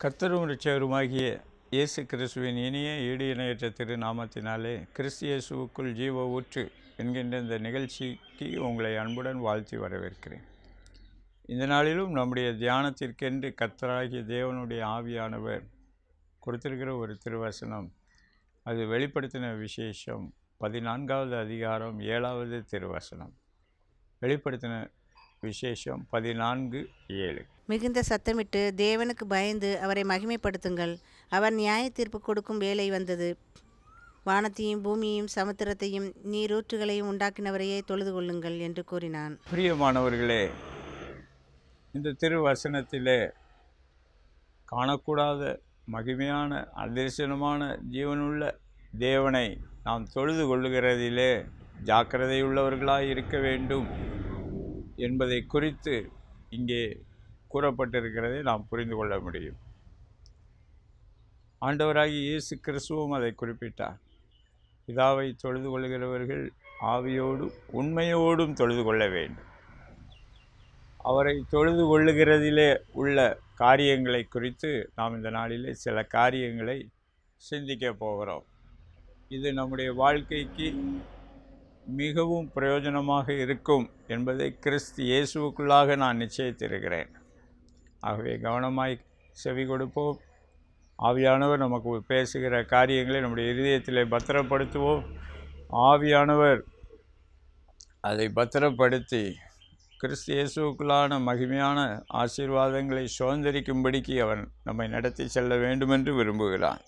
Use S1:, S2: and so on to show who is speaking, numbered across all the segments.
S1: கர்த்தரும் இரட்சகருமாகிய இயேசு கிறிஸ்துவின் இனிய ஈடு இணையற்ற திருநாமத்தினாலே கிறிஸ்து இயேசுவுக்குள் ஜீவ ஊற்று என்கின்ற இந்த நிகழ்ச்சிக்கு உங்களை அன்புடன் வாழ்த்தி வரவேற்கிறேன். இந்த நாளிலும் நம்முடைய தியானத்திற்கென்று கர்த்தராகிய தேவனுடைய ஆவியானவர் கொடுத்திருக்கிற ஒரு திருவசனம், அது வெளிப்படுத்தின விசேஷம் 14வது அதிகாரம் 7வது திருவசனம். வெளிப்படுத்தின விசேஷம் 14:7.
S2: மிகுந்த சத்தமிட்டு தேவனுக்கு பயந்து அவரை மகிமைப்படுத்துங்கள். அவர் நியாய தீர்ப்பு கொடுக்கும் வேலை வந்தது. வானத்தையும் பூமியையும் சமுத்திரத்தையும் நீரூற்றுகளையும் உண்டாக்கினவரையே தொழுது கொள்ளுங்கள் என்று கூறினான்.
S1: பிரியமானவர்களே, இந்த திருவசனத்திலே காணக்கூடாத மகிமையான அதிர்சனமான ஜீவனுள்ள தேவனை நாம் தொழுது கொள்ளுகிறதிலே ஜாக்கிரதையுள்ளவர்களாய் இருக்க வேண்டும் என்பதை குறித்து இங்கே கூறப்பட்டிருக்கிறதை நாம் புரிந்து கொள்ள முடியும். ஆண்டவராகிய இயேசு கிறிஸ்துவும் அதை குறிப்பிட்டார். பிதாவை தொழுது கொள்கிறவர்கள் ஆவியோடும் உண்மையோடும் தொழுது கொள்ள வேண்டும். அவரை தொழுது கொள்ளுகிறதிலே உள்ள காரியங்களை குறித்து நாம் இந்த நாளிலே சில காரியங்களை சிந்திக்க போகிறோம். இது நம்முடைய வாழ்க்கைக்கு மிகவும் பிரயோஜனமாக இருக்கும் என்பதை கிறிஸ்து இயேசுவுக்குள்ளாக நான் நிச்சயித்திருக்கிறேன். ஆகவே கவனமாய் செவி கொடுப்போம். ஆவியானவர் நமக்கு பேசுகிற காரியங்களை நம்முடைய இருதயத்திலே பத்திரப்படுத்துவோம். ஆவியானவர் அதை பத்திரப்படுத்தி கிறிஸ்து இயேசுவுக்குள்ளான மகிமையான ஆசீர்வாதங்களை சுதந்திரிக்கும்படிக்கு அவன் நம்மை நடத்தி செல்ல வேண்டுமென்று விரும்புகிறான்.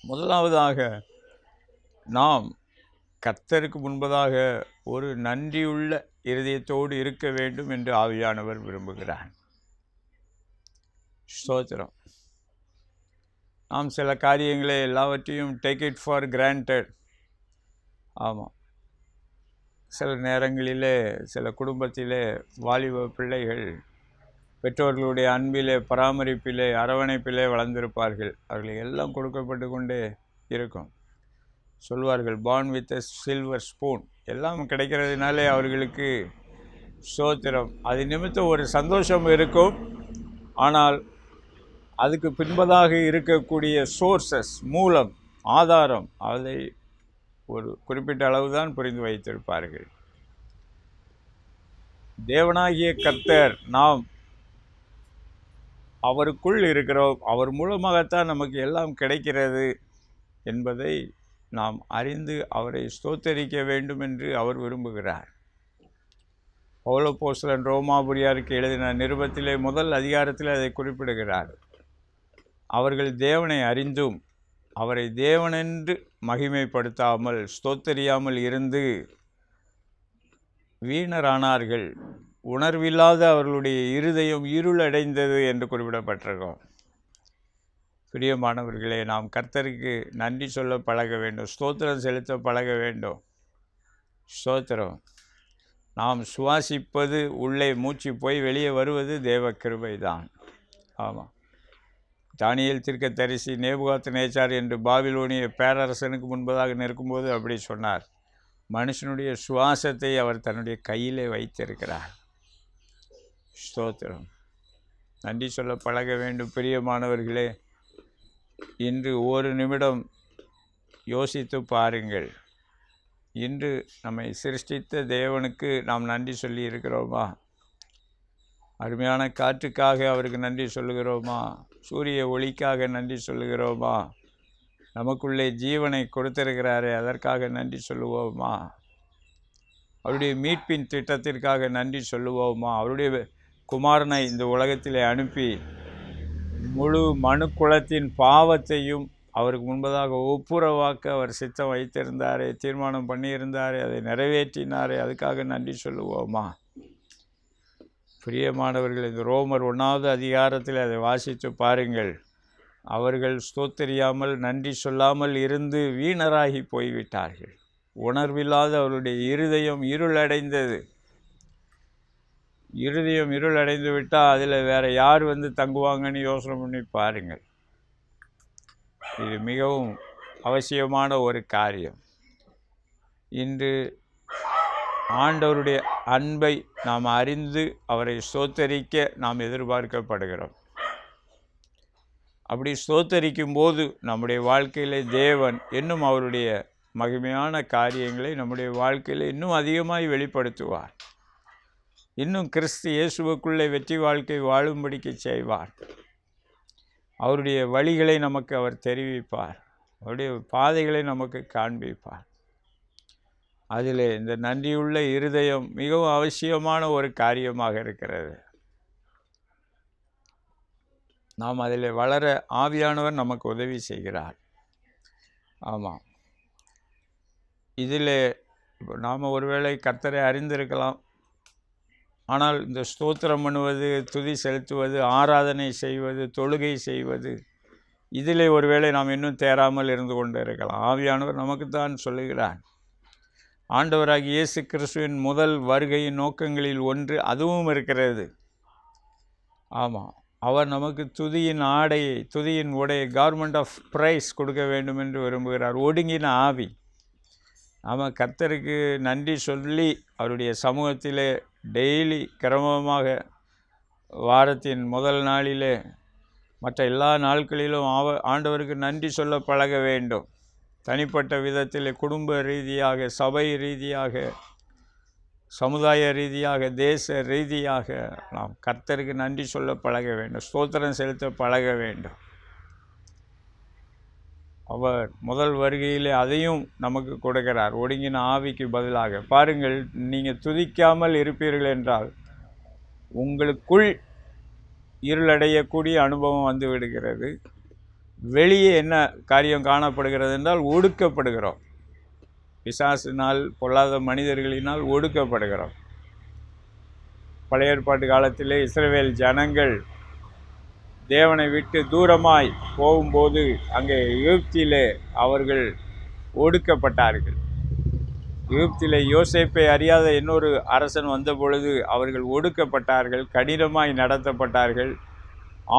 S1: முதலாவதாக நாம் கர்த்தருக்கு முன்பதாக ஒரு நன்றியுள்ள இருதயத்தோடு இருக்க வேண்டும் என்று ஆவியானவர் விரும்புகிறார். ஸ்தோத்திரம். நாம் சில காரியங்களை எல்லாவற்றையும் டேக் இட் ஃபார் கிராண்டட். ஆமாம், சில நேரங்களிலே சில குடும்பத்திலே வாலிப பிள்ளைகள் பெற்றோர்களுடைய அன்பிலே, பராமரிப்பிலே, அரவணைப்பிலே வளர்ந்திருப்பார்கள். அவர்களுக்கு எல்லாம் கொடுக்கப்பட்டு கொண்டே இருக்கும். சொல்வார்கள், born with a silver spoon. எல்லாம் கிடைக்கிறதுனாலே அவர்களுக்கு ஸ்தோத்திரம், அது நிமித்தம் ஒரு சந்தோஷம் இருக்கும். ஆனால் அதுக்கு பின்பதாக இருக்கக்கூடிய சோர்சஸ், மூலம், ஆதாரம், அதை ஒரு குறிப்பிட்ட அளவுதான் புரிந்து வைத்திருப்பார்கள். தேவனாகிய கர்த்தர், நாம் அவருக்குள் இருக்கிறோம், அவர் மூலமாகத்தான் நமக்கு எல்லாம் கிடைக்கிறது என்பதை நாம் அறிந்து அவரை ஸ்தோத்தரிக்க வேண்டும் என்று அவர் விரும்புகிறார். பவுலப்போஸ்தலன் ரோமாபுரியாருக்கு எழுதின நிருபத்திலே முதல் அதிகாரத்தில் அதை குறிப்பிடுகிறார். அவர்கள் தேவனை அறிந்தும் அவரை தேவனென்று மகிமைப்படுத்தாமல் ஸ்தோத்தரியாமல் இருந்து வீணரானார்கள். உணர்வில்லாத அவர்களுடைய இருதயம் இருளடைந்தது என்று குறிப்பிடப்பட்டிருக்கோம். பிரியமானவர்களே, நாம் கர்த்தருக்கு நன்றி சொல்ல பழக வேண்டும், ஸ்தோத்திரம் செலுத்த பழக வேண்டும். ஸ்தோத்திரம். நாம் சுவாசிப்பது, உள்ளே மூச்சு போய் வெளியே வருவது தேவ கிருபை தான். ஆமாம், தானியேல் தீர்க்கதரிசி நேபுகாத்நேச்சார் என்று பாபிலோனிய பேரரசனுக்கு முன்பதாக நிற்கும்போது அப்படி சொன்னார். மனுஷனுடைய சுவாசத்தை அவர் தன்னுடைய கையிலே வைத்திருக்கிறார். ஸ்தோத்திரம். நன்றி சொல்ல பழக வேண்டும். பிரியமானவர்களே, இன்று ஒரு நிமிடம் யோசித்து பாருங்கள். இன்று நம்மை சிருஷ்டித்த தேவனுக்கு நாம் நன்றி சொல்லி இருக்கிறோமா? அருமையான காற்றுக்காக அவருக்கு நன்றி சொல்லுகிறோமா? சூரிய ஒளிக்காக நன்றி சொல்லுகிறோமா? நமக்குள்ளே ஜீவனை கொடுத்திருக்கிறாரே, அதற்காக நன்றி சொல்லுவோமா? அவருடைய மீட்பின் திட்டத்திற்காக நன்றி சொல்லுவோமா? அவருடைய குமாரனை இந்த உலகத்திலே அனுப்பி முழு மனுக்குலத்தின் பாவத்தையும் அவருக்கு முன்பதாக ஒப்புரவாக்க அவர் சித்தம் வைத்திருந்தாரே, தீர்மானம் பண்ணியிருந்தாரே, அதை நிறைவேற்றினாரே, அதுக்காக நன்றி சொல்லுவோமா? பிரியமானவர்கள், இந்த ரோமர் 1வது அதிகாரத்தில் அதை வாசித்து பாருங்கள். அவர்கள் ஸ்தோத்தரியாமல் நன்றி சொல்லாமல் இருந்து வீணராகி போய்விட்டார்கள். உணர்வில்லாத அவருடைய இருதயம் இருளடைந்தது. இருதயம் இருளடைந்து விட்டால் அதில் வேறு யார் வந்து தங்குவாங்கன்னு யோசனை பண்ணி பாருங்கள். இது மிகவும் அவசியமான ஒரு காரியம். இன்று ஆண்டவருடைய அன்பை நாம் அறிந்து அவரை ஸ்தோத்தரிக்க நாம் எதிர்பார்க்கப்படுகிறோம். அப்படி ஸ்தோத்தரிக்கும் போது நம்முடைய வாழ்க்கையில் தேவன் இன்னும் அவருடைய மகிமையான காரியங்களை நம்முடைய வாழ்க்கையில் இன்னும் அதிகமாய் வெளிப்படுத்துவார். இன்னும் கிறிஸ்து இயேசுவுக்குள்ளே வெற்றி வாழ்க்கை வாழும்படிக்கு செய்வார். அவருடைய வழிகளை நமக்கு அவர் தெரிவிப்பார். அவருடைய பாதைகளை நமக்கு காண்பிப்பார். அதில் இந்த நன்றியுள்ள இருதயம் மிகவும் அவசியமான ஒரு காரியமாக இருக்கிறது. நாம் அதில் வளர ஆவியானவர் நமக்கு உதவி செய்கிறார். ஆமாம், இதில் இப்போ நாம் ஒருவேளை கர்த்தரை அறிந்திருக்கலாம். ஆனால் இந்த ஸ்தோத்திரம் பண்ணுவது, துதி செலுத்துவது, ஆராதனை செய்வது, தொழுகை செய்வது, இதிலே ஒருவேளை நாம் இன்னும் தேராமல் இருந்து கொண்டு இருக்கலாம். ஆவியானவர் நமக்குத்தான் சொல்லுகிறார். ஆண்டவராகிய இயேசு கிறிஸ்துவின் முதல் வருகையின் நோக்கங்களில் ஒன்று அதுவும் இருக்கிறது. ஆமாம், அவர் நமக்கு துதியின் ஆடையை, துதியின் உடையை, கார்மெண்ட் ஆஃப் பிரைஸ் கொடுக்க வேண்டும் என்று விரும்புகிறார். ஒடுங்கின ஆவி. நாம் கர்த்தருக்கு நன்றி சொல்லி அவருடைய சமூகத்திலே டெய்லி கிரமமாக வாரத்தின் முதல் நாளிலே மற்ற எல்லா நாட்களிலும் ஆண்டவருக்கு நன்றி சொல்ல பழக வேண்டும். தனிப்பட்ட விதத்தில், குடும்ப ரீதியாக, சபை ரீதியாக, சமுதாய ரீதியாக, தேச ரீதியாக நாம் கர்த்தருக்கு நன்றி சொல்ல பழக வேண்டும். ஸ்தோத்திரம் செலுத்த பழக வேண்டும். அவர் முதல் வருகையிலே அதையும் நமக்கு கொடுக்கிறார், ஒடுங்கின ஆவிக்கு பதிலாக. பாருங்கள், நீங்கள் துதிக்காமல் இருப்பீர்கள் என்றால் உங்களுக்குள் இருளடையக்கூடிய அனுபவம் வந்து விடுகிறது. வெளியே என்ன காரியம் காணப்படுகிறது என்றால் ஒடுக்கப்படுகிறோம். பிசாசினால், பொல்லாத மனிதர்களினால் ஒடுக்கப்படுகிறோம். பழைய ஏற்பாட்டு காலத்திலே இஸ்ரவேல் ஜனங்கள் தேவனை விட்டு தூரமாய் போகும்போது அங்கே எகிப்திலே அவர்கள் ஒடுக்கப்பட்டார்கள். எகிப்திலே யோசேப்பை அறியாத இன்னொரு அரசன் வந்த பொழுது அவர்கள் ஒடுக்கப்பட்டார்கள், கடினமாய் நடத்தப்பட்டார்கள்,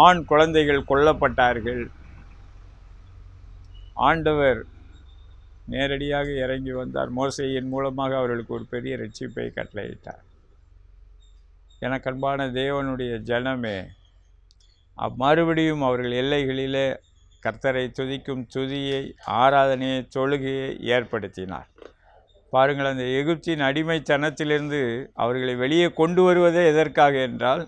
S1: ஆண் குழந்தைகள் கொல்லப்பட்டார்கள். ஆண்டவர் நேரடியாக இறங்கி வந்தார். மோசேயின் மூலமாக அவர்களுக்கு ஒரு பெரிய ரட்சிப்பை கட்டளையிட்டார். எனக்கு அன்பான தேவனுடைய ஜனமே, மறுபடியும் அவர்கள் எல்லைகளிலே கர்த்தரை துதிக்கும் துதியை, ஆராதனையை, தொழுகையை ஏற்படுத்தினார். பாருங்கள், அந்த எகிப்தின் அடிமைத்தனத்திலிருந்து அவர்களை வெளியே கொண்டு வருவதே எதற்காக என்றால்,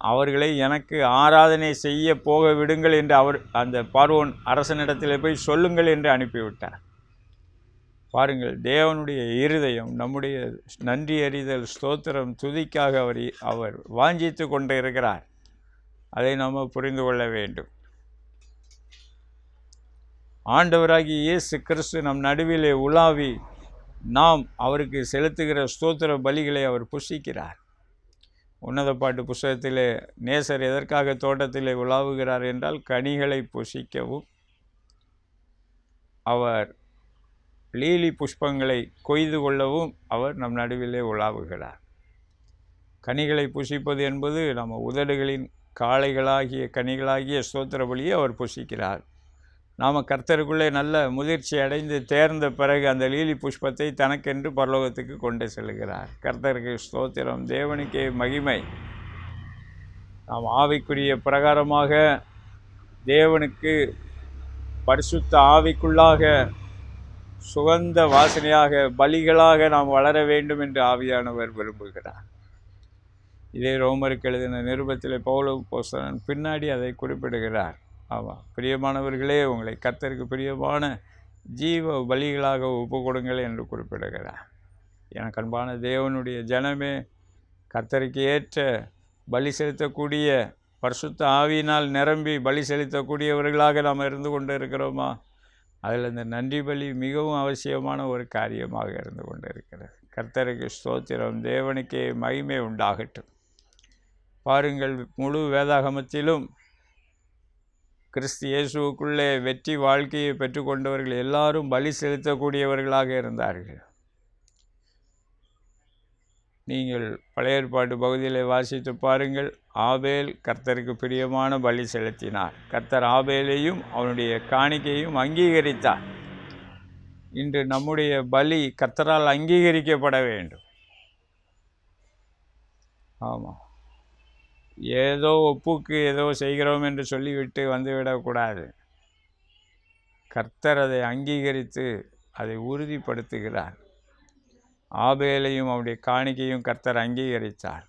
S1: அவர்களை எனக்கு ஆராதனை செய்ய போக விடுங்கள் என்று அவர் அந்த பார்வோன் அரசனிடத்தில் போய் சொல்லுங்கள் என்று அனுப்பிவிட்டார். பாருங்கள், தேவனுடைய இருதயம் நம்முடைய நன்றி அறிதல், ஸ்தோத்திரம், துதிக்காக அவர் வாஞ்சித்து கொண்டு இருக்கிறார். அதை நாம் புரிந்து கொள்ள வேண்டும். ஆண்டவராகிய இயேசு கிறிஸ்து நம் நடுவிலே உலாவி நாம் அவருக்கு செலுத்துகிற ஸ்தோத்திர பலிகளை அவர் புசிக்கிறார். உன்னத பாட்டு புஸ்தகத்திலே நேசர் எதற்காக தோட்டத்திலே உலாவுகிறார் என்றால் கனிகளை புசிக்கவும், அவர் லீலி புஷ்பங்களை கொய்து கொள்ளவும் அவர் நம் நடுவிலே உலாவுகிறார். கனிகளை புசிப்பது என்பது நம்ம உதடுகளின் காளைகளாகிய கனிகளாகிய ஸ்தோத்திர பலியை அவர் புசிக்கிறார். நாம் கர்த்தருக்குள்ளே நல்ல முதிர்ச்சி அடைந்து தேர்ந்த பிறகு அந்த லீலி புஷ்பத்தை தனக்கென்று பரலோகத்துக்கு கொண்டு செல்கிறார். கர்த்தருக்கு ஸ்தோத்திரம், தேவனுக்கே மகிமை. நாம் ஆவிக்குரிய பிரகாரமாக தேவனுக்கு பரிசுத்த ஆவிக்குள்ளாக சுகந்த வாசனையாக பலிகளாக நாம் வளர வேண்டும் என்று ஆவியானவர் விரும்புகிறார். இதே ரோமருக்கு எழுதின நிருபத்தில் பவுல் அப்போஸ்தலன் பின்னாடி அதை குறிப்பிடுகிறார். ஆமாம், பிரியமானவர்களே, உங்களை கர்த்தருக்கு பிரியமான ஜீவ பலிகளாக ஒப்பு கொடுங்கள் என்று குறிப்பிடுகிறார். எனக்கு அன்பான தேவனுடைய ஜனமே, கர்த்தருக்கு ஏற்ற பலி செலுத்தக்கூடிய, பரிசுத்த ஆவியினால் நிரம்பி பலி செலுத்தக்கூடியவர்களாக நாம் இருந்து கொண்டு இருக்கிறோமா? அதில் இந்த நன்றி பலி மிகவும் அவசியமான ஒரு காரியமாக இருந்து கொண்டு இருக்கிறது. கர்த்தருக்கு ஸ்தோத்திரம், தேவனுக்கே மகிமை உண்டாகட்டும். பாருங்கள், முழு வேதாகமத்திலும் கிறிஸ்து இயேசுவுக்குள்ளே வெற்றி வாழ்க்கையை பெற்றுக்கொண்டவர்கள் எல்லாரும் பலி செலுத்தக்கூடியவர்களாக இருந்தார்கள். நீங்கள் பழைய ஏற்பாட்டு பகுதியில் வாசித்து பாருங்கள். ஆபேல் கர்த்தருக்கு பிரியமான பலி செலுத்தினார். கர்த்தர் ஆபேலையும் அவனுடைய காணிக்கையும் அங்கீகரித்தார். இன்று நம்முடைய பலி கர்த்தரால் அங்கீகரிக்கப்பட வேண்டும். ஆமாம், ஏதோ ஒப்புக்கு ஏதோ செய்கிறோம் என்று சொல்லிவிட்டு வந்துவிடக்கூடாது. கர்த்தர் அதை அங்கீகரித்து அதை உறுதிப்படுத்துகிறார். ஆபேலையும் அவருடைய காணிக்கையும் கர்த்தர் அங்கீகரித்தார்.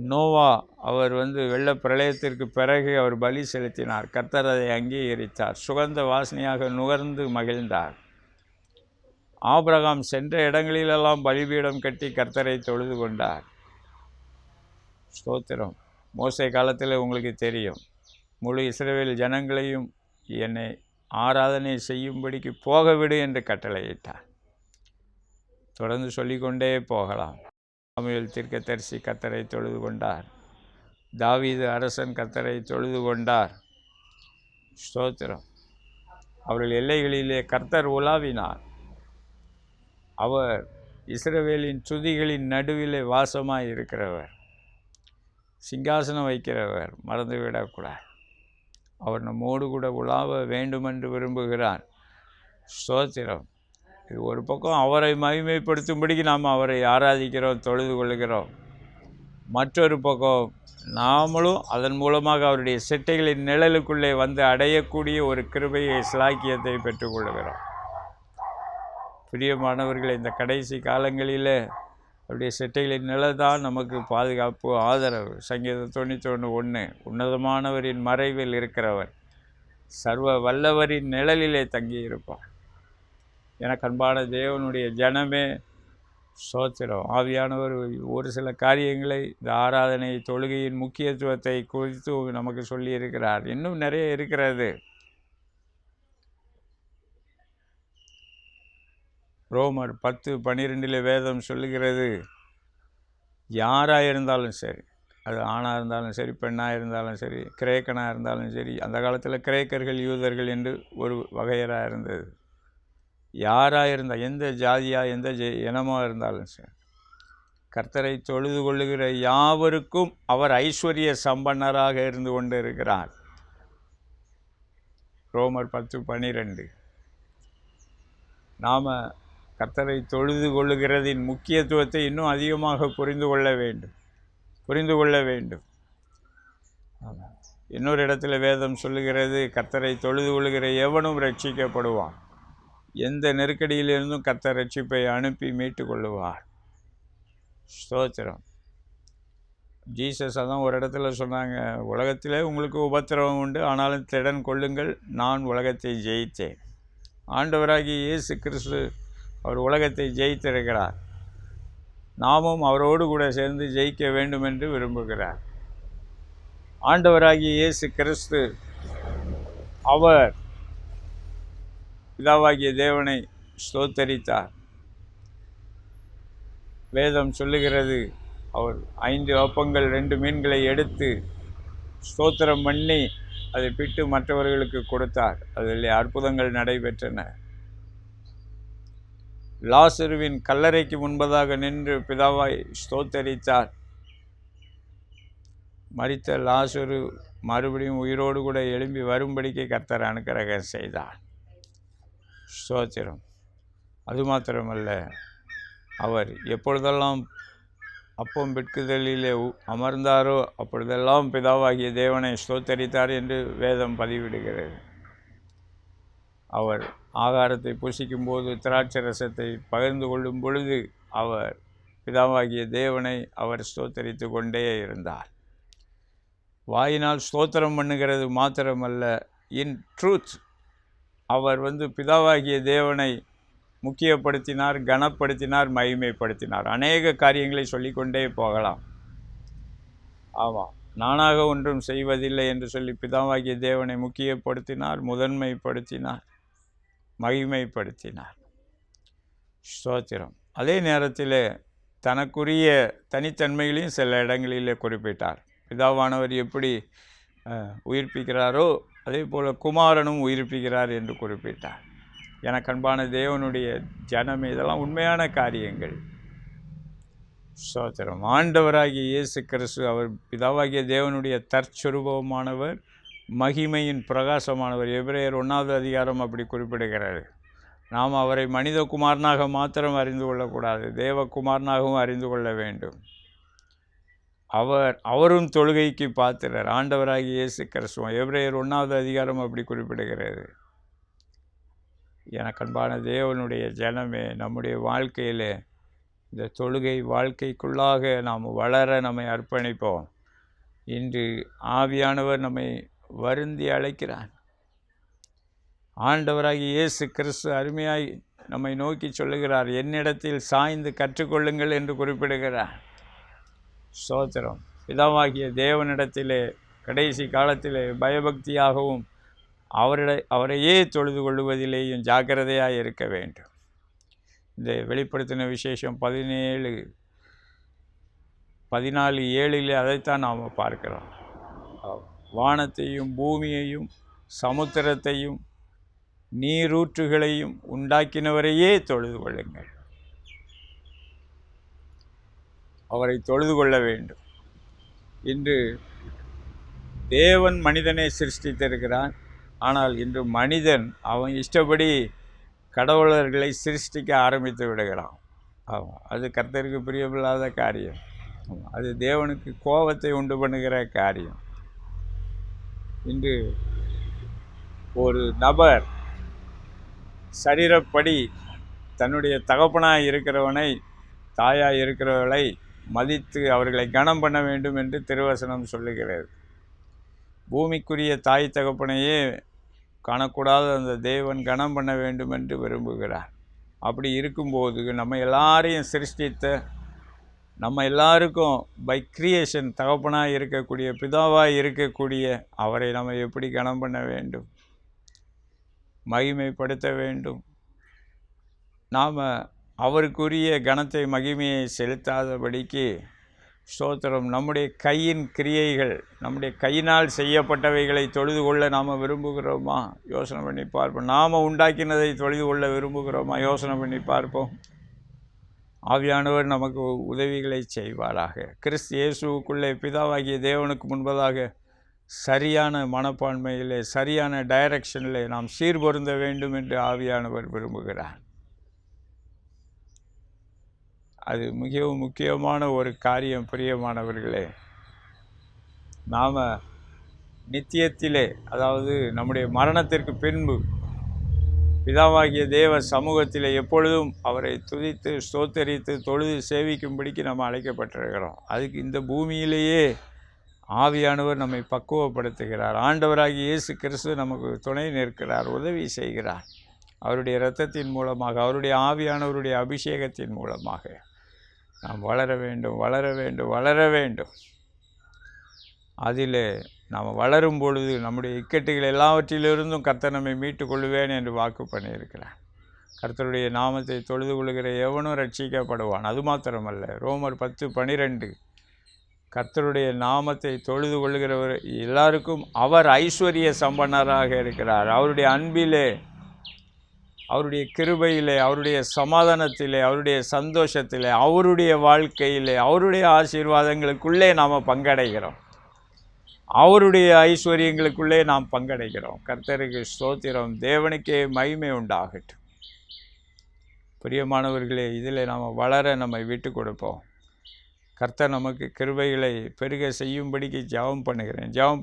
S1: நோவா அவர் வெள்ள பிரளயத்திற்கு பிறகு அவர் பலி செலுத்தினார். கர்த்தர் அதை அங்கீகரித்தார். சுகந்த வாசனையாக நுகர்ந்து மகிழ்ந்தார். ஆபிரகாம் சென்ற இடங்களிலெல்லாம் பலிபீடம் கட்டி கர்த்தரை தொழுது கொண்டார். ஸ்தோத்திரம். மோசே காலத்தில் உங்களுக்கு தெரியும், முழு இஸ்ரவேல் ஜனங்களையும் என்னை ஆராதனை செய்யும்படிக்கு போகவிடு என்று கட்டளையிட்டார். தொடர்ந்து சொல்லிக்கொண்டே போகலாம். சாமுவேல் தீர்க்கதரிசி கர்த்தரை தொழுது கொண்டார். தாவீது அரசன் கர்த்தரை தொழுது கொண்டார். ஸ்தோத்திரம். அவர்கள் எல்லைகளிலே கர்த்தர் உலாவினார். அவர் இஸ்ரவேலின் துதிகளின் நடுவிலே வாசமாய் இருக்கிறவர், சிங்காசனம் வைக்கிறவர், மறந்துவிடக்கூடாது. அவர் நம்மோடு கூட உலாவ வேண்டுமென்று விரும்புகிறார். ஸ்தோத்திரம். இது ஒரு பக்கம் அவரை மகிமைப்படுத்தும்படிக்கு நாம் அவரை ஆராதிக்கிறோம், தொழுது கொள்கிறோம். மற்றொரு பக்கம் நாமளும் அதன் மூலமாக அவருடைய செட்டைகளின் நிழலுக்குள்ளே வந்து அடையக்கூடிய ஒரு கிருபையை சிலாக்கியத்தை பெற்றுக்கொள்கிறோம். பிரியமானவர்களை, இந்த கடைசி காலங்களில் அவருடைய செட்டைகளின் நிழல் தான் நமக்கு பாதுகாப்பு, ஆதரவு. சங்கீதம் 91:1, உன்னதமானவரின் மறைவில் இருக்கிறவர் சர்வ வல்லவரின் நிழலிலே தங்கியிருப்பார். எனக்கு அன்பான தேவனுடைய ஜனமே, ஸ்தோத்திரம். ஆவியானவர் ஒரு சில காரியங்களை, இந்த ஆராதனை தொழுகையின் முக்கியத்துவத்தை குறித்து நமக்கு சொல்லியிருக்கிறார். இன்னும் நிறைய இருக்கிறது. ரோமர் 10:12 வேதம் சொல்லுகிறது, யாராக இருந்தாலும் சரி, அது ஆணாக இருந்தாலும் சரி, பெண்ணாக இருந்தாலும் சரி, கிரேக்கனாக இருந்தாலும் சரி. அந்த காலத்தில் கிரேக்கர்கள் யூதர்கள் என்று ஒரு வகையராக இருந்தது. யாராக இருந்தால், எந்த ஜாதியாக எந்த இனமாக இருந்தாலும் சரி, கர்த்தரை தொழுது கொள்ளுகிற யாவருக்கும் அவர் ஐஸ்வர்ய சம்பன்னராக இருந்து கொண்டு இருக்கிறார். ரோமர் 10:12. நாம் கர்த்தரை தொழுது கொள்ளுகிறதின் முக்கியத்துவத்தை இன்னும் அதிகமாக புரிந்து கொள்ள வேண்டும். இன்னொரு இடத்துல வேதம் சொல்லுகிறது, கர்த்தரை தொழுது கொள்ளுகிற எவனும் ரட்சிக்கப்படுவான். எந்த நெருக்கடியிலிருந்தும் கர்த்தர் ரட்சிப்பை அனுப்பி மீட்டு கொள்ளுவார். ஸ்தோத்திரம். ஜீசஸ் அதான் ஒரு இடத்துல சொன்னாங்க, உலகத்திலே உங்களுக்கு உபத்திரவம் உண்டு, ஆனாலும் திடன் கொள்ளுங்கள், நான் உலகத்தை ஜெயித்தேன். ஆண்டவராகிய இயேசு கிறிஸ்து அவர் உலகத்தை ஜெயித்திருக்கிறார். நாமும் அவரோடு கூட சேர்ந்து ஜெயிக்க வேண்டும் என்று விரும்புகிறார். ஆண்டவராகிய இயேசு கிறிஸ்து அவர் பிதாவாகிய தேவனை ஸ்தோத்தரித்தார். வேதம் சொல்லுகிறது, அவர் 5 அப்பங்கள் 2 மீன்களை எடுத்து ஸ்தோத்திரம் பண்ணி அதை பிட்டு மற்றவர்களுக்கு கொடுத்தார். அதில் அற்புதங்கள் நடைபெற்றன. லாசருவின் கல்லறைக்கு முன்பதாக நின்று பிதாவாய் ஸ்தோத்தரித்தார். மரித்த லாசரு மறுபடியும் உயிரோடு கூட எழும்பி வரும்படிக்கு கர்த்தர் அனுக்கிரகம் செய்தார். ஸ்தோத்திரம். அது மாத்திரமல்ல, அவர் எப்பொழுதெல்லாம் அப்பம் பிட்குதலிலே அமர்ந்தாரோ அப்பொழுதெல்லாம் பிதாவாகிய தேவனை ஸ்தோத்தரித்தார் என்று வேதம் பதிவிடுகிறது. அவர் ஆகாரத்தை புசிக்கும் போது, திராட்சை ரசத்தை பகிர்ந்து கொள்ளும் பொழுது அவர் பிதாவாகிய தேவனை அவர் ஸ்தோத்தரித்து கொண்டே இருந்தார். வாயினால் ஸ்தோத்திரம் பண்ணுகிறது மாத்திரமல்ல, இன் ட்ரூத் அவர் பிதாவாகிய தேவனை முக்கியப்படுத்தினார், கனப்படுத்தினார், மகிமைப்படுத்தினார். அநேக காரியங்களை சொல்லிக்கொண்டே போகலாம். ஆமாம், நானாக ஒன்றும் செய்வதில்லை என்று சொல்லி பிதாவாகிய தேவனை முக்கியப்படுத்தினார், முதன்மைப்படுத்தினார், மகிமைப்படுத்தினார். ஸ்தோத்திரம். அதே நேரத்தில் தனக்குரிய தனித்தன்மைகளையும் சில இடங்களிலே குறிப்பிட்டார். பிதாவானவர் எப்படி உயிர்ப்பிக்கிறாரோ அதே போல் குமாரனும் உயிர்ப்பிக்கிறார் என்று குறிப்பிட்டார். எனக்கு அன்பான தேவனுடைய ஜனமே, இதெல்லாம் உண்மையான காரியங்கள். ஸ்தோத்திரம். ஆண்டவராகிய இயேசு கிறிஸ்து அவர் பிதாவாகிய தேவனுடைய தற்சொரூபமானவர், மகிமையின் பிரகாசமானவர். எபிரேயர் 1வது அதிகாரம் அப்படி குறிப்பிடுகிறது. நாம் அவரை மனிதகுமாரனாக மாத்திரம் அறிந்து கொள்ளக்கூடாது, தேவகுமாரனாகவும் அறிந்து கொள்ள வேண்டும். அவரும் தொழுகைக்கு பாத்திரர். ஆண்டவராகிய இயேசு கிறிஸ்துவம். எபிரேயர் 1வது அதிகாரம் அப்படி குறிப்பிடுகிறது. எனக்கு அன்பான தேவனுடைய ஜனமே, நம்முடைய வாழ்க்கையில் இந்த தொழுகை வாழ்க்கைக்குள்ளாக நாம் வளர நம்மை அர்ப்பணிப்போம். இன்று ஆவியானவர் நம்மை வருந்தி அழைக்கிறார். ஆண்டவராகிய இயேசு கிறிஸ்து அருமையாய் நம்மை நோக்கி சொல்லுகிறார், என்னிடத்தில் சாய்ந்து கற்றுக்கொள்ளுங்கள் என்று குறிப்பிடுகிறார். ஸ்தோத்திரம். பிதாவாகிய தேவனிடத்திலே கடைசி காலத்திலே பயபக்தியாகவும் அவரையே தொழுது கொள்வதிலேயும் ஜாக்கிரதையாக இருக்க வேண்டும். இந்த வெளிப்படுத்தின விசேஷம் 14:7 அதைத்தான் நாம் பார்க்கிறோம். வானத்தையும் பூமியையும் சமுத்திரத்தையும் நீரூற்றுகளையும் உண்டாக்கினவரையே தொழுது கொள்ளுங்கள். அவரை தொழுது கொள்ள வேண்டும். இன்று தேவன் மனிதனை சிருஷ்டித்திருக்கிறான். ஆனால் இன்று மனிதன் அவன் இஷ்டப்படி கடவுளர்களை சிருஷ்டிக்க ஆரம்பித்து விடுகிறான். அது கர்த்தருக்கு பிரியமில்லாத காரியம். அது தேவனுக்கு கோபத்தை உண்டு பண்ணுகிற காரியம். இன்று ஒரு நபர் சரீரப்படி தன்னுடைய தகப்பனாய் இருக்கிறவனை, தாயாய் இருக்கிறவர்களை மதித்து அவர்களை கனம் பண்ண வேண்டும் என்று திருவசனம் சொல்லுகிறது. பூமிக்குரிய தாய் தகப்பனையே காணக்கூடாத அந்த தேவன் கனம் பண்ண வேண்டும் என்று விரும்புகிறார். அப்படி இருக்கும்போது நம்ம எல்லாரையும் சிருஷ்டித்த, நம்ம எல்லாருக்கும் பை கிரியேஷன் தகப்பனாக இருக்கக்கூடிய, பிதாவாக இருக்கக்கூடிய அவரை நம்ம எப்படி கனம் பண்ண வேண்டும், மகிமைப்படுத்த வேண்டும். நாம் அவருக்குரிய கனத்தை மகிமையை செலுத்தாதபடிக்கு ஸ்தோத்திரம், நம்முடைய கையின் கிரியைகள், நம்முடைய கையினால் செய்யப்பட்டவைகளை தொழுது கொள்ள நாம் விரும்புகிறோமா? யோசனை பண்ணி பார்ப்போம். நாம் உண்டாக்கினதை தொழுது கொள்ள விரும்புகிறோமா? யோசனை பண்ணி பார்ப்போம். ஆவியானவர் நமக்கு உதவிகளை செய்வாராக. கிறிஸ்து இயேசுவுக்குள்ளே பிதாவாகிய தேவனுக்கு முன்பதாக சரியான மனப்பான்மையிலே, சரியான டைரக்ஷனில் நாம் சீர்பொருந்த வேண்டும் என்று ஆவியானவர் விரும்புகிறார். அது மிகவும் முக்கியமான ஒரு காரியம். பிரியமானவர்களே, நாம் நித்தியத்திலே, அதாவது நம்முடைய மரணத்திற்கு பின்பு பிதாவாகிய தேவ சமூகத்திலே எப்பொழுதும் அவரை துதித்து ஸ்தோத்தரித்து தொழுது சேவிக்கும்படிக்கு நம்ம அழைக்கப்பட்டிருக்கிறோம். அதுக்கு இந்த பூமியிலேயே ஆவியானவர் நம்மை பக்குவப்படுத்துகிறார். ஆண்டவராகிய இயேசு கிறிஸ்து நமக்கு துணை நிற்கிறார், உதவி செய்கிறார். அவருடைய இரத்தத்தின் மூலமாக, அவருடைய ஆவியானவருடைய அபிஷேகத்தின் மூலமாக நாம் வளர வேண்டும், வளர வேண்டும், வளர வேண்டும். அதில் நாம் வளரும் பொழுது நம்முடைய இக்கட்டுகள் எல்லாவற்றிலிருந்தும் கர்த்தர் நம்மை மீட்டு கொள்ளுவேன் என்று வாக்கு பண்ணியிருக்கிறார். கர்த்தருடைய நாமத்தை தொழுது கொள்ளுகிற எவனும் ரட்சிக்கப்படுவான். அது மாத்திரமல்ல, ரோமர் 10:12, கர்த்தருடைய நாமத்தை தொழுது கொள்ளுகிறவர் எல்லாருக்கும் அவர் ஐஸ்வர்ய சம்பன்னராக இருக்கிறார். அவருடைய அன்பிலே, அவருடைய கிருபையிலே, அவருடைய சமாதானத்திலே, அவருடைய சந்தோஷத்திலே, அவருடைய வாழ்க்கையிலே, அவருடைய ஆசீர்வாதங்களுக்குள்ளே நாம் பங்கடைகிறோம். அவருடைய ஐஸ்வர்யங்களுக்குள்ளே நாம் பங்கடைகிறோம். கர்த்தருக்கு ஸ்தோத்திரம். தேவனுக்கே மகிமை உண்டாகட்டும். பிரியமானவர்களே, இதில் நாம் வளர நம்மை விட்டு கொடுப்போம். கர்த்தர் நமக்கு கிருபைகளை பெருக செய்யும்படிக்கு ஜெபம்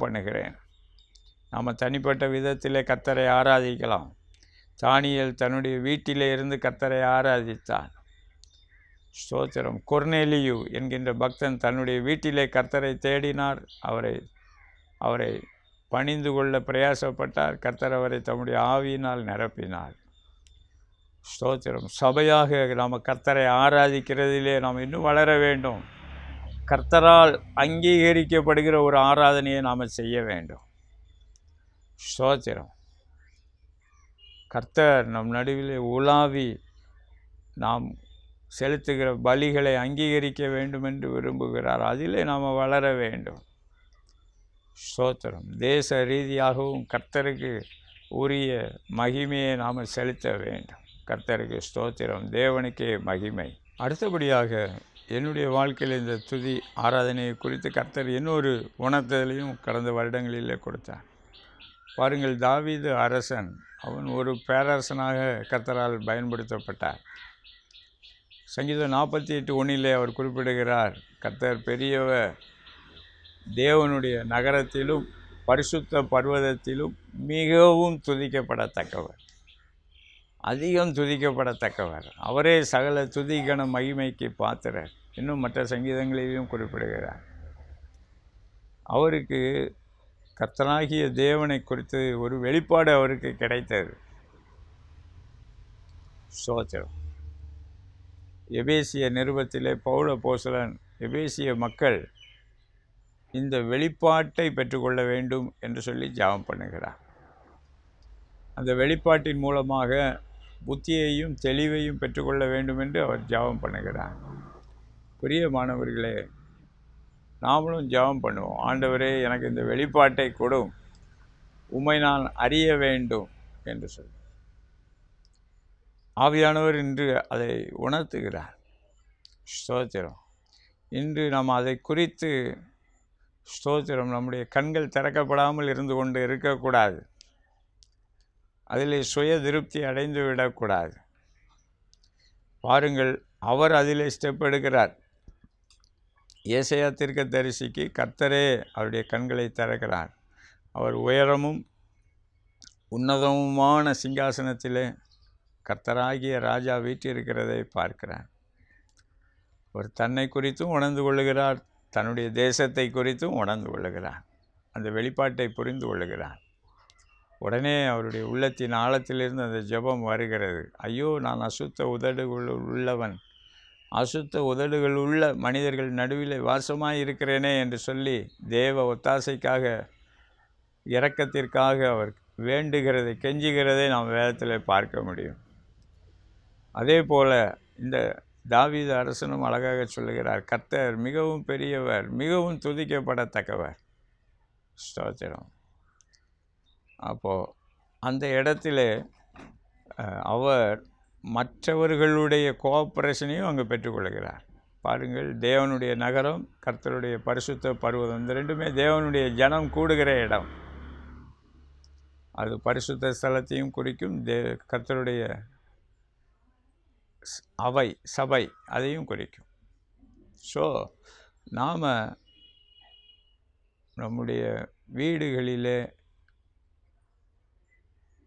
S1: பண்ணுகிறேன். நாம் தனிப்பட்ட விதத்திலே கர்த்தரை ஆராதிக்கலாம். தானியேல் தன்னுடைய வீட்டிலே இருந்து கர்த்தரை ஆராதித்தான். ஸ்தோத்திரம். கொர்நேலியு என்கின்ற பக்தன் தன்னுடைய வீட்டிலே கர்த்தரை தேடினார். அவரை பணிந்து கொள்ள பிரயாசப்பட்டார். கர்த்தர் அவரை தம்முடைய ஆவியினால் நிரப்பினார். ஸ்தோத்திரம். சபையாக நாம் கர்த்தரை ஆராதிக்கிறதிலே நாம் இன்னும் வளர வேண்டும். கர்த்தரால் அங்கீகரிக்கப்படுகிற ஒரு ஆராதனையை நாம் செய்ய வேண்டும். ஸ்தோத்திரம். கர்த்தர் நம் நடுவிலே உலாவி நாம் செலுத்துகிற பலிகளை அங்கீகரிக்க வேண்டும் என்று விரும்புகிறார். அதிலே நாம் வளர வேண்டும். ஸ்தோத்திரம். தேச ரீதியாகவும் கர்த்தருக்கு உரிய மகிமையை நாம் செலுத்த வேண்டும். கர்த்தருக்கு ஸ்தோத்திரம். தேவனுக்கே மகிமை. அடுத்தபடியாக என்னுடைய வாழ்க்கையில் இந்த துதி ஆராதனையை குறித்து கர்த்தர் இன்னொரு உணர்த்தலையும் கடந்த வருடங்களிலே கொடுத்தார். பாருங்கள், தாவீது அரசன், அவன் ஒரு பேரரசனாக கர்த்தரால் பயன்படுத்தப்பட்டார். சங்கீதம் 48:1 அவர் குறிப்பிடுகிறார், கர்த்தர் பெரியவர், தேவனுடைய நகரத்திலும் பரிசுத்த பர்வதத்திலும் மிகவும் துதிக்கப்படத்தக்கவர், அதிகம் துதிக்கப்படத்தக்கவர். அவரே சகல துதிகன மகிமைக்கு பாத்திரர். இன்னும் மற்ற சங்கீதங்களிலும் குறிப்பிடுகிறார். அவருக்கு கர்த்தனாகிய தேவனை குறித்து ஒரு வெளிப்பாடு அவருக்கு கிடைத்தது. ஸ்தோத்திரம். எபேசிய நிருபத்திலே பவுல் அப்போஸ்தலன் எபேசிய மக்கள் இந்த வெளிப்பாட்டை பெற்றுக்கொள்ள வேண்டும் என்று சொல்லி ஜெபம் பண்ணுகிறார். அந்த வெளிப்பாட்டின் மூலமாக புத்தியையும் தெளிவையும் பெற்றுக்கொள்ள வேண்டும் என்று அவர் ஜெபம் பண்ணுகிறார். பிரியமானவர்களே, நாமளும் ஜெபம் பண்ணுவோம். ஆண்டவரே, எனக்கு இந்த வெளிப்பாட்டை கொடும், உம்மை நான் அறிய வேண்டும் என்று சொல்லி. ஆவியானவர் இன்று அதை உணர்த்துகிறார். ஸ்தோத்திரம். இன்று நாம் அதை குறித்து ஸ்தோத்திரம், நம்முடைய கண்கள் திறக்கப்படாமல் இருந்து கொண்டு இருக்கக்கூடாது. அதிலே சுய திருப்தி அடைந்து விடக்கூடாது. பாருங்கள், அவர் அதிலே ஸ்டெப் எடுக்கிறார். ஏசாயா தீர்க்கதரிசிக்கு கர்த்தரே அவருடைய கண்களை திறக்கிறார். அவர் உயரமும் உன்னதமுமான சிங்காசனத்திலே கர்த்தராகிய ராஜா வீற்றிருக்கிறதை பார்க்கிறார். அவர் தன்னை குறித்தும் உணர்ந்து கொள்ளுகிறார், தன்னுடைய தேசத்தை குறித்தும் உணர்ந்து கொள்ளுகிறார். அந்த வெளிப்பாட்டை புரிந்து கொள்ளுகிறார். உடனே அவருடைய உள்ளத்தின் ஆழத்திலிருந்து அந்த ஜெபம் வருகிறது. ஐயோ, நான் அசுத்த உதடுகள் உள்ளவன், அசுத்த உதடுகள் உள்ள மனிதர்கள் நடுவில் வாசமாய் இருக்கிறேனே என்று சொல்லி தேவ ஒத்தாசைக்காக, இரக்கத்திற்காக அவர் வேண்டுகிறதை, கெஞ்சுகிறதை நாம் வேதத்தில் பார்க்க முடியும். அதே போல் இந்த தாவீது அரசனும் அழகாக சொல்லுகிறார், கர்த்தர் மிகவும் பெரியவர், மிகவும் துதிக்கப்படத்தக்கவர். ஸ்தோத்திரம். அப்போது அந்த இடத்துல அவர் மற்றவர்களுடைய கோஆப்ரேஷனையும் அங்கே பெற்றுக்கொள்கிறார். பாருங்கள், தேவனுடைய நகரம், கர்த்தருடைய பரிசுத்த பர்வதம், இந்த ரெண்டுமே தேவனுடைய ஜனம் கூடுகிற இடம். அது பரிசுத்த ஸ்தலத்தையும் குறிக்கும், கர்த்தருடைய அவை, சபை, அதையும் குறிக்கும். ஸோ நாம் நம்முடைய வீடுகளிலே,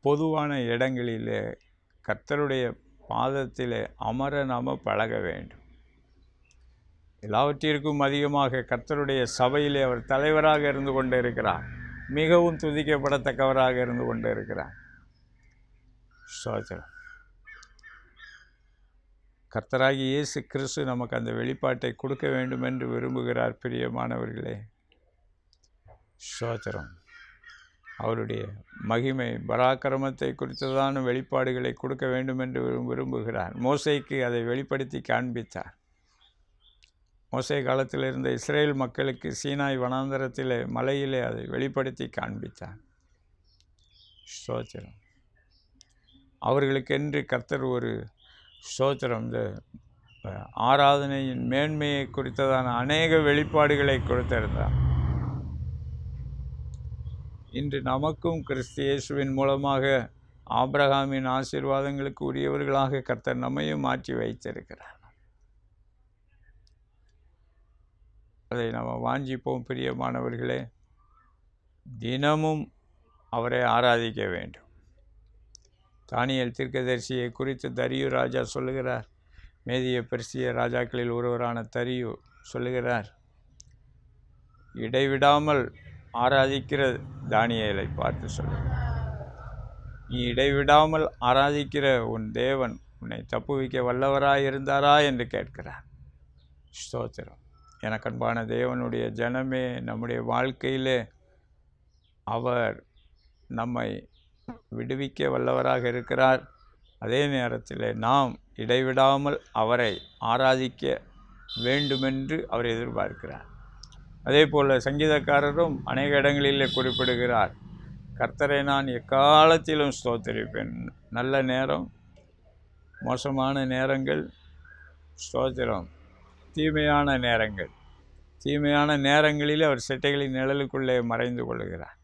S1: பொதுவான இடங்களிலே கர்த்தருடைய பாதத்திலே அமர நாம் பழக வேண்டும். எல்லாவற்றிற்கும் அதிகமாக கர்த்தருடைய சபையிலே அவர் தலைவராக இருந்து கொண்டு இருக்கிறார். மிகவும் துதிக்கப்படத்தக்கவராக இருந்து கொண்டு இருக்கிறார். ஸ்தோத்திரம். கர்த்தராகிய இயேசு கிறிஸ்து நமக்கு அந்த வெளிப்பாட்டை கொடுக்க வேண்டும் என்று விரும்புகிறார். பிரியமானவர்களே, ஸ்தோத்திரம். அவருடைய மகிமை பராக்கிரமத்தை குறித்ததான வெளிப்பாடுகளை கொடுக்க வேண்டும் என்று விரும்புகிறார். மோசேக்கு அதை வெளிப்படுத்தி காண்பித்தார். மோசே காலத்தில் இருந்த இஸ்ரேல் மக்களுக்கு சீனாய் வனாந்தரத்திலே, மலையிலே அதை வெளிப்படுத்தி காண்பித்தார். ஸ்தோத்திரம். அவர்களுக்கென்று கர்த்தர் ஒரு ஸ்தோத்திரம், இந்த ஆராதனையின் மேன்மையை குறித்ததான அநேக வெளிப்பாடுகளை கொடுத்திருந்தார். இன்று நமக்கும் கிறிஸ்து இயேசுவின் மூலமாக ஆபிரகாமின் ஆசீர்வாதங்களுக்கு உரியவர்களாக கர்த்தர் நம்மையும் மாற்றி வைத்திருக்கிறார். அதை நாம் வாஞ்சிப்போம். பிரியமானவர்களே, தினமும் அவரை ஆராதிக்க வேண்டும். தானியேல் தீர்க்கதரிசியை குறித்து தரியு ராஜா சொல்லுகிறார். மேதிய பெர்சிய ராஜாக்களில் ஒருவரான தரியு சொல்லுகிறார், இடைவிடாமல் ஆராதிக்கிற தானியேலை பார்த்து சொல்லுகிறார், நீ இடைவிடாமல் ஆராதிக்கிற உன் தேவன் உன்னை தப்புவிக்க வல்லவராய் இருந்தாரா என்று கேட்கிறார். ஸ்தோத்திரம். எனக்கன்பான தேவனுடைய ஜனமே, நம்முடைய வாழ்க்கையிலே அவர் நம்மை விடுவிக்க வல்லவராக இருக்கிறார். அதே நேரத்தில் நாம் இடைவிடாமல் அவரை ஆராதிக்க வேண்டுமென்று அவர் எதிர்பார்க்கிறார். அதே போல் சங்கீதக்காரரும் அநேக இடங்களிலே குறிப்பிடுகிறார், கர்த்தரை நான் எக்காலத்திலும் ஸ்தோத்திரிப்பேன். நல்ல நேரம், மோசமான நேரங்கள், ஸ்தோத்திரம், தீமையான நேரங்கள், தீமையான நேரங்களில் அவர் செட்டைகளின் நிழலுக்குள்ளே மறைந்து கொள்கிறார்.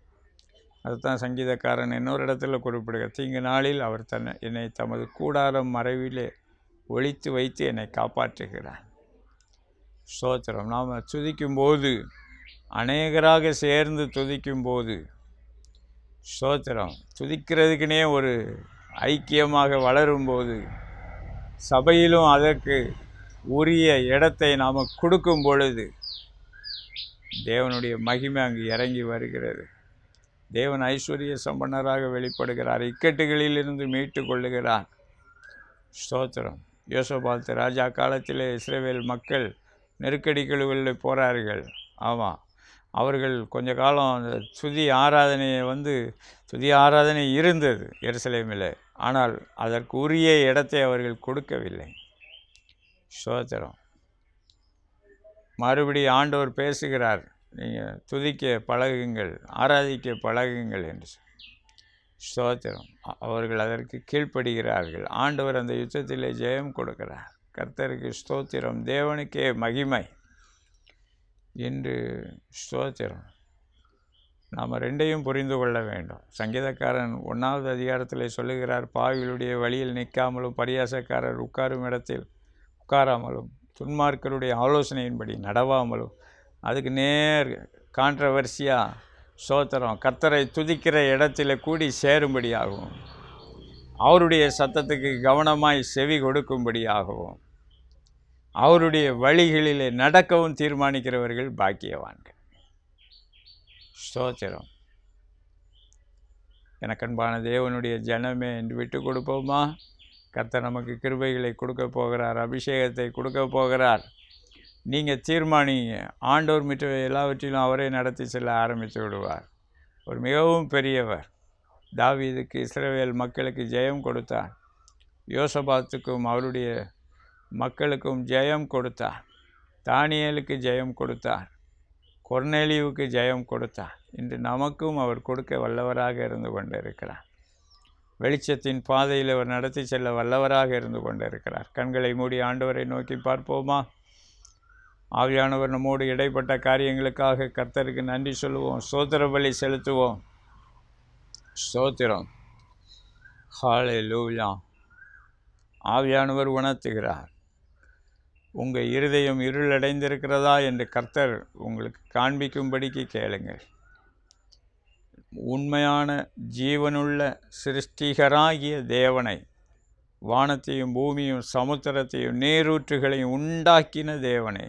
S1: அதுதான் சங்கீதக்காரன் இன்னொரு இடத்துல குறிப்பிடுகிறார், தீங்கு நாளில் அவர் என்னை தமது கூடாரம் மறைவிலே ஒளித்து வைத்து என்னை காப்பாற்றுகிறார். ஸ்தோத்திரம். நாம் துதிக்கும்போது அநேகராக சேர்ந்து துதிக்கும்போது, ஸ்தோத்திரம், துதிக்கிறதுக்குனே ஒரு ஐக்கியமாக வளரும்போது, சபையிலும் அதற்கு உரிய இடத்தை நாம் கொடுக்கும் பொழுது தேவனுடைய மகிமை அங்கு இறங்கி வருகிறது. தேவன் ஐஸ்வர்ய சம்பன்னராக வெளிப்படுகிறார், இக்கட்டுகளிலிருந்து மீட்டு கொள்ளுகிறார். ஸ்தோத்திரம். யோசபாத் ராஜா காலத்திலே இஸ்ரவேல் மக்கள் நெருக்கடிகளில் போகிறார்கள். ஆமாம், அவர்கள் கொஞ்ச காலம் அந்த துதி ஆராதனை இருந்தது எருசலேமில். ஆனால் அதற்கு உரிய இடத்தை அவர்கள் கொடுக்கவில்லை. ஸ்தோத்திரம். மறுபடி ஆண்டவர் பேசுகிறார், நீங்கள் துதிக்க பழகுங்கள், ஆராதிக்க பழகுங்கள் என்று. ஸ்தோத்திரம். அவர்கள் அதற்கு கீழ்ப்படுகிறார்கள். ஆண்டவர் அந்த யுத்தத்திலே ஜெயம் கொடுக்கிறார். கர்த்தருக்கு ஸ்தோத்திரம், தேவனுக்கே மகிமை என்று. ஸ்தோத்திரம். நாம் ரெண்டையும் புரிந்து கொள்ள வேண்டும். சங்கீதக்காரன் 1வது அதிகாரத்தில் சொல்லுகிறார், பாவிகளுடைய வழியில் நிற்காமலும் பரியாசக்காரர் உட்காரும் இடத்தில் உட்காராமலும் துன்மார்க்கருடைய ஆலோசனையின்படி நடவாமலும், அதுக்கு நேர் கான்ட்ரவர்சியாக ஸ்தோத்திரம், கர்த்தரை துதிக்கிற இடத்துல கூடி சேரும்படியாகவும் அவருடைய சத்தத்துக்கு கவனமாய் செவி கொடுக்கும்படியாகவும் அவருடைய வழிகளிலே நடக்கவும் தீர்மானிக்கிறவர்கள் பாக்கியவான்கள். ஸ்தோத்திரம். எனக்கன்பான தேவனுடைய ஜனமே என்று விட்டு கொடுப்போமா? கர்த்தர் நமக்கு கிருபைகளை கொடுக்க போகிறார், அபிஷேகத்தை கொடுக்க போகிறார். நீங்கள் தீர்மானிங்க. ஆண்டவர் மிற்ற எல்லாவற்றிலும் அவரே நடத்தி செல்ல ஆரம்பித்து விடுவார். ஒரு மிகவும் பெரியவர். தாவீதுக்கு இஸ்ரவேல் மக்களுக்கு ஜெயம் கொடுத்தார். யோசபாத்துக்கும் அவருடைய மக்களுக்கும் ஜெயம் கொடுத்தார். தானியேலுக்கு ஜெயம் கொடுத்தார். கொர்நேலியுவுக்கு ஜெயம் கொடுத்தார். இன்று நமக்கும் அவர் கொடுக்க வல்லவராக இருந்து கொண்டு இருக்கிறார். வெளிச்சத்தின் பாதையில் அவர் நடத்தி செல்ல வல்லவராக இருந்து கொண்டு இருக்கிறார். கண்களை மூடி ஆண்டவரை நோக்கி பார்ப்போமா? ஆவியானவர் நம்மோடு இடைப்பட்ட காரியங்களுக்காக கர்த்தருக்கு நன்றி சொல்லுவோம், ஸ்தோத்திர பலி செலுத்துவோம். ஸ்தோத்திரம். ஹல்லேலூயா. ஆவியானவர் உணர்த்துகிறார். உங்கள் இருதயம் இருளடைந்திருக்கிறதா என்று கர்த்தர் உங்களுக்கு காண்பிக்கும்படிக்கு கேளுங்கள். உண்மையான ஜீவனுள்ள சிருஷ்டிகராகிய தேவனை, வானத்தையும் பூமியும் சமுத்திரத்தையும் நீரூற்றுகளையும் உண்டாக்கின தேவனை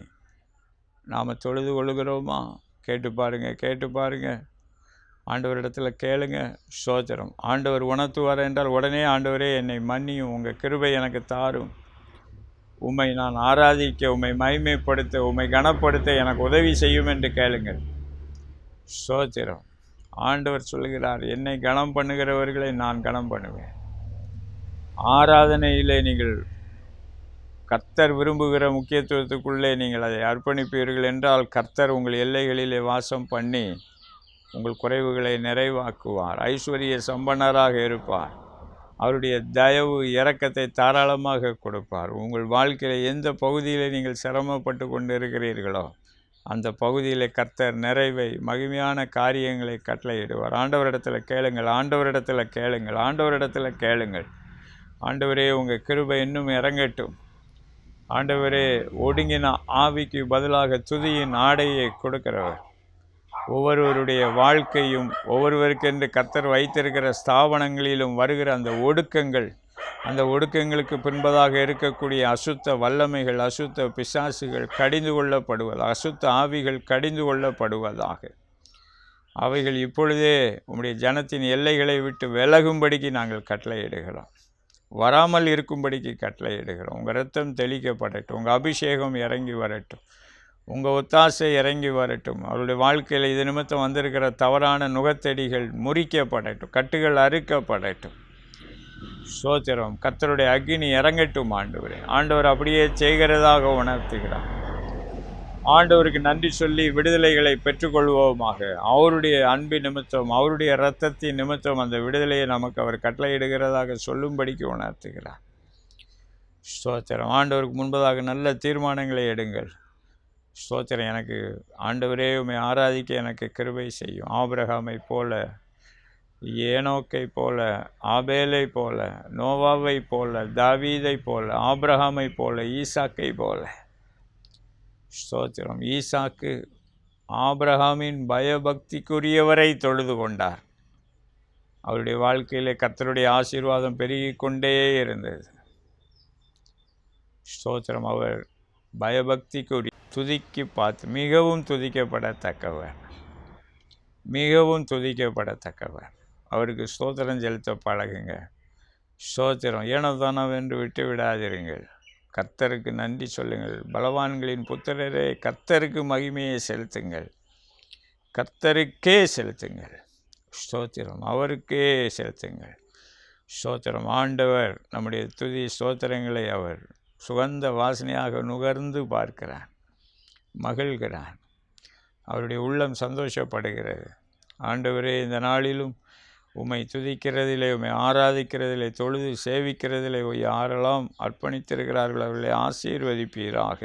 S1: நாம் தொழுது கொள்கிறோமா? கேட்டு பாருங்கள். ஆண்டவரிடத்தில் கேளுங்க. ஸ்தோத்திரம். ஆண்டவர் உணர்த்துவார் என்றால் உடனே, ஆண்டவரே என்னை மன்னியும், உங்கள் கிருபை எனக்கு தாரும், உம்மை நான் ஆராதிக்க, உம்மை மகிமைப்படுத்த, உம்மை கனப்படுத்த எனக்கு உதவி செய்யும் என்று கேளுங்கள். ஸ்தோத்திரம். ஆண்டவர் சொல்கிறார், என்னை கனம் பண்ணுகிறவர்களை நான் கனம் பண்ணுவேன். ஆராதனையிலே நீங்கள் கர்த்தர் விரும்புகிற முக்கியத்துவத்துக்குள்ளே நீங்கள் அதை அர்ப்பணிப்பீர்கள் என்றால் கர்த்தர் உங்கள் எல்லைகளிலே வாசம் பண்ணி உங்கள் குறைவுகளை நிறைவாக்குவார். ஐஸ்வர்ய சம்பன்னராக இருப்பார். அவருடைய தயவு இரக்கத்தை தாராளமாக கொடுப்பார். உங்கள் வாழ்க்கையில் எந்த பகுதியில் நீங்கள் சிரமப்பட்டு கொண்டு இருக்கிறீர்களோ அந்த பகுதியில் கர்த்தர் நிறைவை, மகிமையான காரியங்களை கட்டளையிடுவார். ஆண்டவரிடத்தில் கேளுங்கள். ஆண்டவரே, உங்கள் கிருபை இன்னும் இறங்கட்டும். ஆண்டவரே, ஒடுங்கின ஆவிக்கு பதிலாக துதியின் ஆடையை கொடுக்கிறவர். ஒவ்வொருவருடைய வாழ்க்கையும் ஒவ்வொருவருக்கென்று கர்த்தர் வைத்திருக்கிற ஸ்தாபனங்களிலும் வருகிற அந்த ஒடுக்கங்களுக்கு பின்பதாக இருக்கக்கூடிய அசுத்த வல்லமைகள், அசுத்த பிசாசுகள் கடிந்து கொள்ளப்படுவதாக, அசுத்த ஆவிகள் கடிந்து கொள்ளப்படுவதாக, அவைகள் இப்பொழுதே உம்முடைய ஜனத்தின் எல்லைகளை விட்டு விலகும்படிக்கு நாங்கள் கட்டளையிடுகிறோம். வராமல் இருக்கும்படிக்கு கட்டளையிடுகிறோம். உங்கள் இரத்தம் தெளிக்கப்படட்டும், உங்கள் அபிஷேகம் இறங்கி வரட்டும், உங்கள் ஒத்தாசை இறங்கி வரட்டும். அவருடைய வாழ்க்கையில் இது நிமித்தம் வந்திருக்கிற தவறான நுகத்தடிகள் முறிக்கப்படட்டும், கட்டுகள் அறுக்கப்படட்டும். ஸ்தோத்திரம். கர்த்தருடைய அக்கினி இறங்கட்டும். ஆண்டவர் அப்படியே செய்கிறதாக உணர்த்துகிறார். ஆண்டவருக்கு நன்றி சொல்லி விடுதலைகளை பெற்றுக்கொள்வோமாக. அவருடைய அன்பு நிமித்தம், அவருடைய இரத்தத்தின் நிமித்தம் அந்த விடுதலையை நமக்கு அவர் கட்டளையிடுகிறதாக சொல்லும்படிக்கு உணர்த்துகிறார். ஸ்தோத்திரம். ஆண்டவருக்கு முன்பதாக நல்ல தீர்மானங்களை எடுங்கள். ஸ்தோத்திரம். எனக்கு ஆண்டவரே உம்மை ஆராதிக்க எனக்கு கிருபை செய்யும். ஆபிரகாமை போல, ஏனோக்கை போல, ஆபேலை போல, நோவாவை போல, தாவீதை போல, ஆபிரகாமை போல, ஈசாக்கை போல. ஸ்தோத்திரம். ஈசாக்கு ஆபிரகாமின் பயபக்திக்குரியவரை தொழுது கொண்டார். அவருடைய வாழ்க்கையிலே கர்த்தருடைய ஆசீர்வாதம் பெருகிக் கொண்டே இருந்தது. ஸ்தோத்திரம். அவர் பயபக்திக்குரிய துதிக்கு பார்த்து மிகவும் துதிக்கப்படத்தக்கவர், மிகவும் துதிக்கப்படத்தக்கவர். அவருக்கு ஸ்தோத்திரம் செலுத்த பழகுங்க. ஸ்தோத்திரம். ஏனோதானம் என்று விட்டு விடாதிருங்கள். கர்த்தருக்கு நன்றி சொல்லுங்கள். பலவான்களின் புத்திரரே, கர்த்தருக்கு மகிமையை செலுத்துங்கள், கர்த்தருக்கே செலுத்துங்கள். ஸ்தோத்திரம். அவருக்கே செலுத்துங்கள். ஸ்தோத்திரம். ஆண்டவர் நம்முடைய துதி ஸ்தோத்திரங்களை அவர் சுகந்த வாசனையாக நுகர்ந்து பார்க்கிறார், மகிழ்கிறார். அவருடைய உள்ளம் சந்தோஷப்படுகிறது. ஆண்டவரே, இந்த நாளிலும் உம்மை துதிக்கிறதிலே, உம்மை ஆராதிக்கிறதிலே, தொழுது சேவிக்கிறதிலே யாரெல்லாம் அர்ப்பணித்திருக்கிறார்கள் அவர்களை ஆசீர்வதிப்பீராக.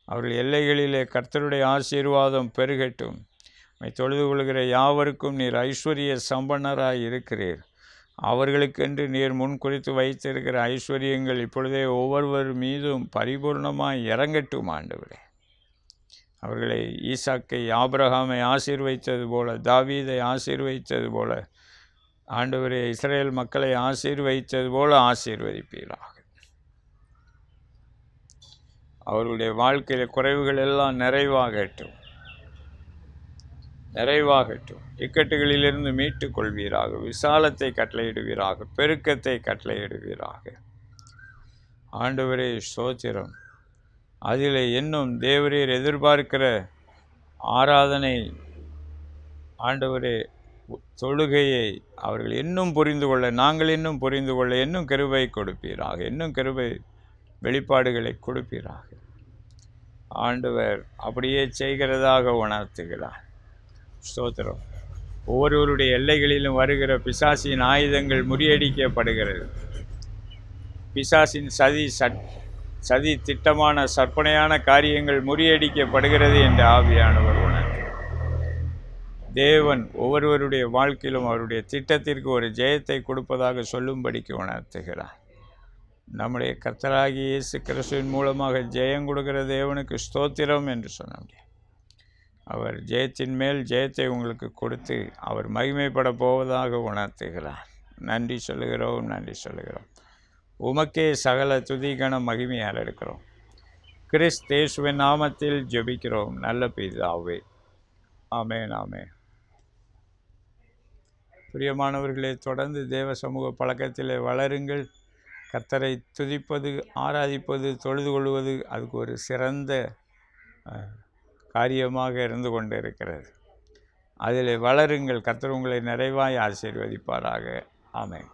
S1: அவர்கள் எல்லைகளிலே கர்த்தருடைய ஆசீர்வாதம் பெருகட்டும். உம்மை தொழுது கொள்கிற யாவருக்கும் நீர் ஐஸ்வர்ய சம்பன்னராய் இருக்கிறீர். அவர்களுக்கென்று நீர் முன் குறித்து வைத்திருக்கிற ஐஸ்வர்யங்கள் இப்பொழுதே ஒவ்வொருவர் மீதும் பரிபூர்ணமாய் இறங்கட்டும் ஆண்டவரே. அவர்களை ஈசாக்கை ஆபிரகாமை ஆசீர்வைத்தது போல, தாவீதை ஆசீர்வைத்தது போல, ஆண்டவரே இஸ்ரேல் மக்களை ஆசீர்வைத்தது போல ஆசீர்வதிப்பீராக. அவர்களுடைய வாழ்க்கையில் குறைவுகள் எல்லாம் நிறைவாகட்டும், நிறைவாகட்டும். இக்கட்டுகளிலிருந்து மீட்டு கொள்வீராக. விசாலத்தை கட்டளையிடுவீராக, பெருக்கத்தை கட்டளையிடுவீராக. ஆண்டவரே ஸ்தோத்திரம். அதில் இன்னும் தேவரீர் எதிர்பார்க்கிற ஆராதனை, ஆண்டவரே தொழுகையை அவர்கள் இன்னும் புரிந்து கொள்ள, நாங்கள் இன்னும் புரிந்து கொள்ள இன்னும் கிருபை கொடுப்பீராக, இன்னும் கிருபை வெளிப்பாடுகளை கொடுப்பீராக. ஆண்டவர் அப்படியே செய்கிறதாக உணர்த்துகிறார். ஸ்தோத்திரம். ஒவ்வொருவருடைய எல்லைகளிலும் வருகிற பிசாசின் ஆயுதங்கள் முறியடிக்கப்படுகிறது. பிசாசின் சதி திட்டமான சற்பனையான காரியங்கள் முறியடிக்கப்படுகிறது என்று ஆவியானவர் உணர்ந்து தேவன் ஒவ்வொருவருடைய வாழ்க்கையிலும் அவருடைய திட்டத்திற்கு ஒரு ஜெயத்தை கொடுப்பதாக சொல்லும்படிக்கு உணர்த்துகிறார். நம்முடைய கர்த்தராகிய இயேசு கிறிஸ்துவின் மூலமாக ஜெயம் கொடுக்கிற தேவனுக்கு ஸ்தோத்திரம் என்று சொல்ல முடியும். அவர் ஜெயத்தின் மேல் ஜெயத்தை உங்களுக்கு கொடுத்து அவர் மகிமைப்பட போவதாக உணர்த்துகிறார். நன்றி சொல்லுகிறோம், நன்றி சொல்லுகிறோம். உமக்கே சகல துதிகன மகிமையால் எடுக்கிறோம். கிறிஸ்தேசுவின் நாமத்தில் ஜெபிக்கிறோம் நல்ல பிதாவே. ஆமென், ஆமென். பிரியமானவர்களே, தொடர்ந்து தேவ சமூக பழக்கத்திலே வளருங்கள். கர்த்தரை துதிப்பது, ஆராதிப்பது, தொழுது கொள்வது அதுக்கு ஒரு சிறந்த காரியமாக இருந்து கொண்டு இருக்கிறது. அதில் வளருங்கள். கர்த்தர் உங்களை நிறைவாய் ஆசீர்வதிப்பாராக. ஆமென்.